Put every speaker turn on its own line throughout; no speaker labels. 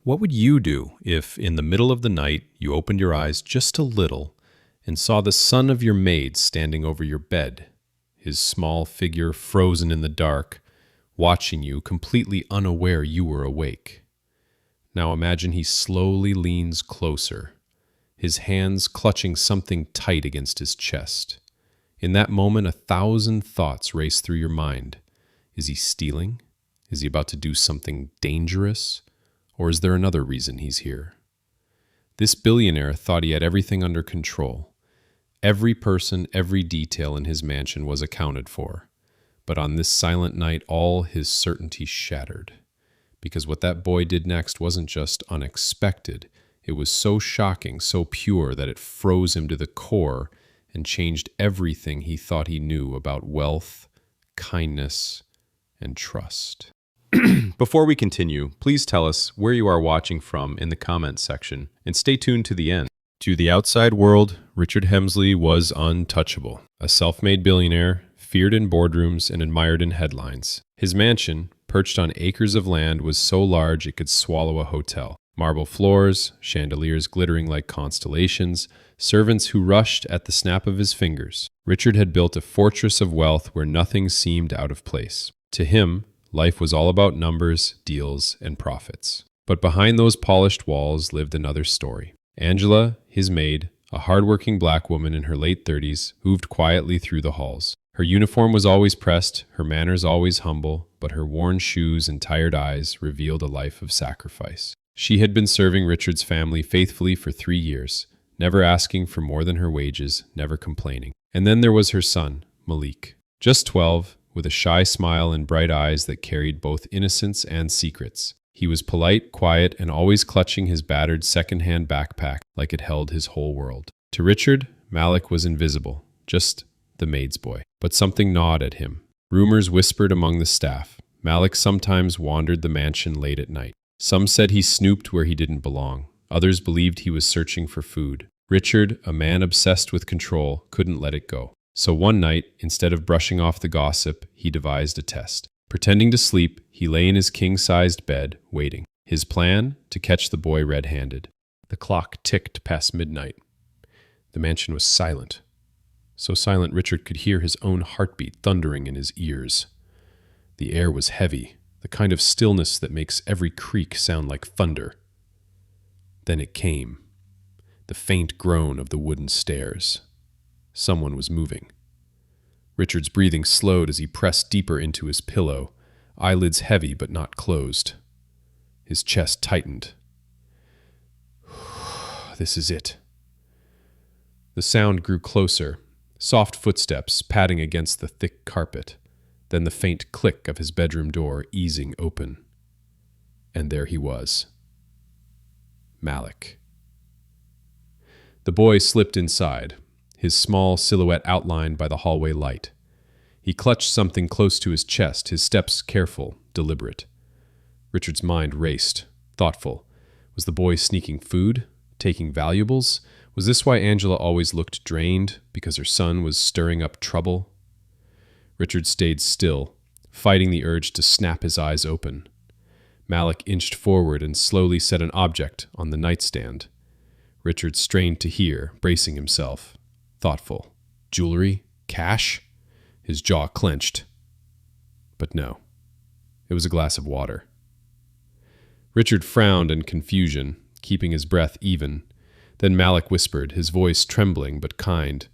What would you do if, in the middle of the night, you opened your eyes just a little and saw the son of your maid standing over your bed, his small figure frozen in the dark, watching you, completely unaware you were awake? Now imagine he slowly leans closer, his hands clutching something tight against his chest. In that moment, 1,000 thoughts race through your mind. Is he stealing? Is he about to do something dangerous? Or is there another reason he's here? This billionaire thought he had everything under control. Every person, every detail in his mansion was accounted for. But on this silent night, all his certainty shattered. Because what that boy did next wasn't just unexpected. It was so shocking, so pure, that it froze him to the core and changed everything he thought he knew about wealth, kindness, and trust. Before we continue, please tell us where you are watching from in the comments section, and stay tuned to the end. To the outside world, Richard Hemsley was untouchable. A self-made billionaire, feared in boardrooms and admired in headlines. His mansion, perched on acres of land, was so large it could swallow a hotel. Marble floors, chandeliers glittering like constellations, servants who rushed at the snap of his fingers. Richard had built a fortress of wealth where nothing seemed out of place. To him, life was all about numbers, deals, and profits. But behind those polished walls lived another story. Angela, his maid, a hardworking black woman in her late 30s, moved quietly through the halls. Her uniform was always pressed, her manners always humble, but her worn shoes and tired eyes revealed a life of sacrifice. She had been serving Richard's family faithfully for 3 years, never asking for more than her wages, never complaining. And then there was her son, Malik, just 12, with a shy smile and bright eyes that carried both innocence and secrets. He was polite, quiet, and always clutching his battered second-hand backpack like it held his whole world. To Richard, Malik was invisible, just the maid's boy. But something gnawed at him. Rumors whispered among the staff. Malik sometimes wandered the mansion late at night. Some said he snooped where he didn't belong. Others believed he was searching for food. Richard, a man obsessed with control, couldn't let it go. So one night, instead of brushing off the gossip, he devised a test. Pretending to sleep, he lay in his king-sized bed, waiting. His plan? To catch the boy red-handed. The clock ticked past midnight. The mansion was silent. So silent Richard could hear his own heartbeat thundering in his ears. The air was heavy, the kind of stillness that makes every creak sound like thunder. Then it came. The faint groan of the wooden stairs. Someone was moving. Richard's breathing slowed as he pressed deeper into his pillow, eyelids heavy but not closed. His chest tightened. This is it. The sound grew closer, soft footsteps padding against the thick carpet, then the faint click of his bedroom door easing open. And there he was. Malik. The boy slipped inside, his small silhouette outlined by the hallway light. He clutched something close to his chest, his steps careful, deliberate. Richard's mind raced, thoughtful. Was the boy sneaking food? Taking valuables? Was this why Angela always looked drained? Because her son was stirring up trouble? Richard stayed still, fighting the urge to snap his eyes open. Malik inched forward and slowly set an object on the nightstand. Richard strained to hear, bracing himself. Thoughtful. Jewelry? Cash? His jaw clenched. But no. It was a glass of water. Richard frowned in confusion, keeping his breath even. Then Malik whispered, his voice trembling but kind.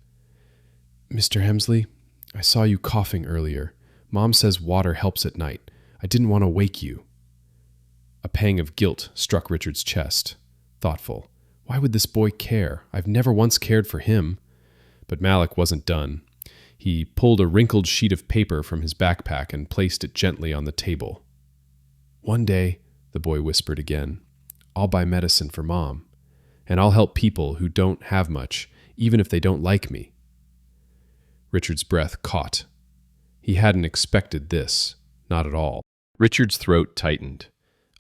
"Mr. Hemsley, I saw you coughing earlier. Mom says water helps at night. I didn't want to wake you." A pang of guilt struck Richard's chest. Thoughtful. Why would this boy care? I've never once cared for him. But Malik wasn't done. He pulled a wrinkled sheet of paper from his backpack and placed it gently on the table. "One day," the boy whispered again, "I'll buy medicine for Mom. And I'll help people who don't have much, even if they don't like me." Richard's breath caught. He hadn't expected this, not at all. Richard's throat tightened.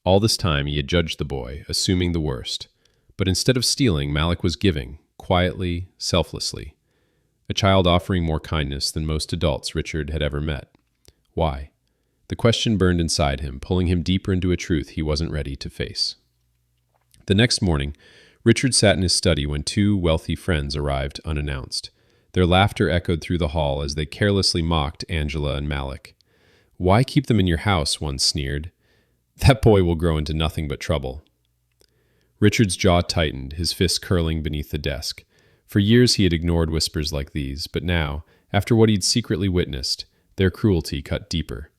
All this time he had judged the boy, assuming the worst. But instead of stealing, Malik was giving, quietly, selflessly. A child offering more kindness than most adults Richard had ever met. Why? The question burned inside him, pulling him deeper into a truth he wasn't ready to face. The next morning, Richard sat in his study when two wealthy friends arrived unannounced. Their laughter echoed through the hall as they carelessly mocked Angela and Malik. "Why keep them in your house?" one sneered. "That boy will grow into nothing but trouble." Richard's jaw tightened, his fists curling beneath the desk. For years he had ignored whispers like these, but now, after what he'd secretly witnessed, their cruelty cut deeper.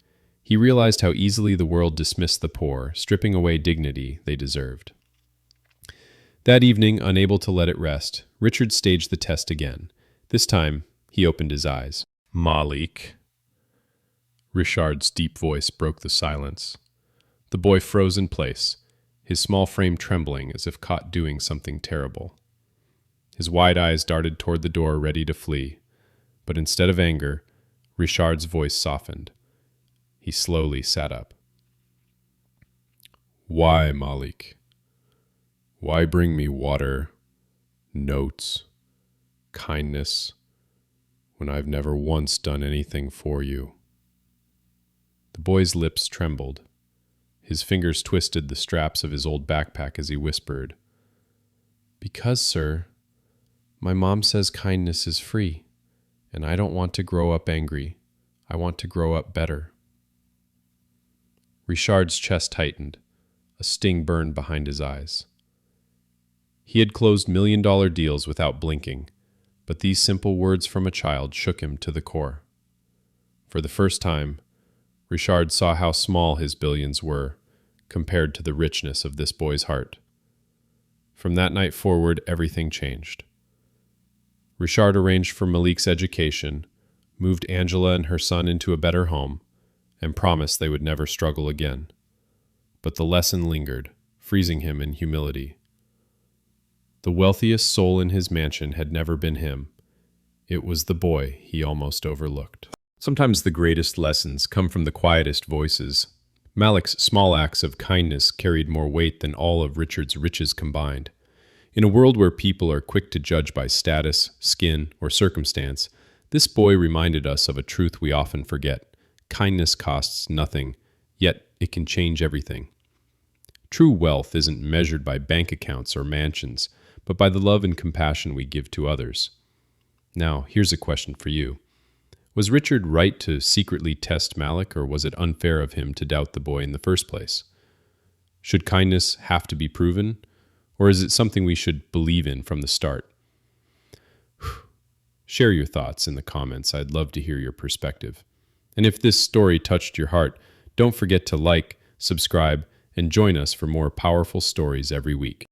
He realized how easily the world dismissed the poor, stripping away dignity they deserved. That evening, unable to let it rest, Richard staged the test again. This time, he opened his eyes. "Malik." Richard's deep voice broke the silence. The boy froze in place, his small frame trembling as if caught doing something terrible. His wide eyes darted toward the door, ready to flee. But instead of anger, Richard's voice softened. He slowly sat up. "Why, Malik? Why bring me water, notes, kindness, when I've never once done anything for you?" The boy's lips trembled. His fingers twisted the straps of his old backpack as he whispered, "Because, sir, my mom says kindness is free, and I don't want to grow up angry. I want to grow up better." Richard's chest tightened. A sting burned behind his eyes. He had closed million-dollar deals without blinking, but these simple words from a child shook him to the core. For the first time, Richard saw how small his billions were compared to the richness of this boy's heart. From that night forward, everything changed. Richard arranged for Malik's education, moved Angela and her son into a better home, and promised they would never struggle again. But the lesson lingered, freezing him in humility. The wealthiest soul in his mansion had never been him. It was the boy he almost overlooked. Sometimes the greatest lessons come from the quietest voices. Malik's small acts of kindness carried more weight than all of Richard's riches combined. In a world where people are quick to judge by status, skin, or circumstance, this boy reminded us of a truth we often forget. Kindness costs nothing, yet it can change everything. True wealth isn't measured by bank accounts or mansions, but by the love and compassion we give to others. Now, here's a question for you. Was Richard right to secretly test Malik, or was it unfair of him to doubt the boy in the first place? Should kindness have to be proven, or is it something we should believe in from the start? Share your thoughts in the comments. I'd love to hear your perspective. And if this story touched your heart, don't forget to like, subscribe, and join us for more powerful stories every week.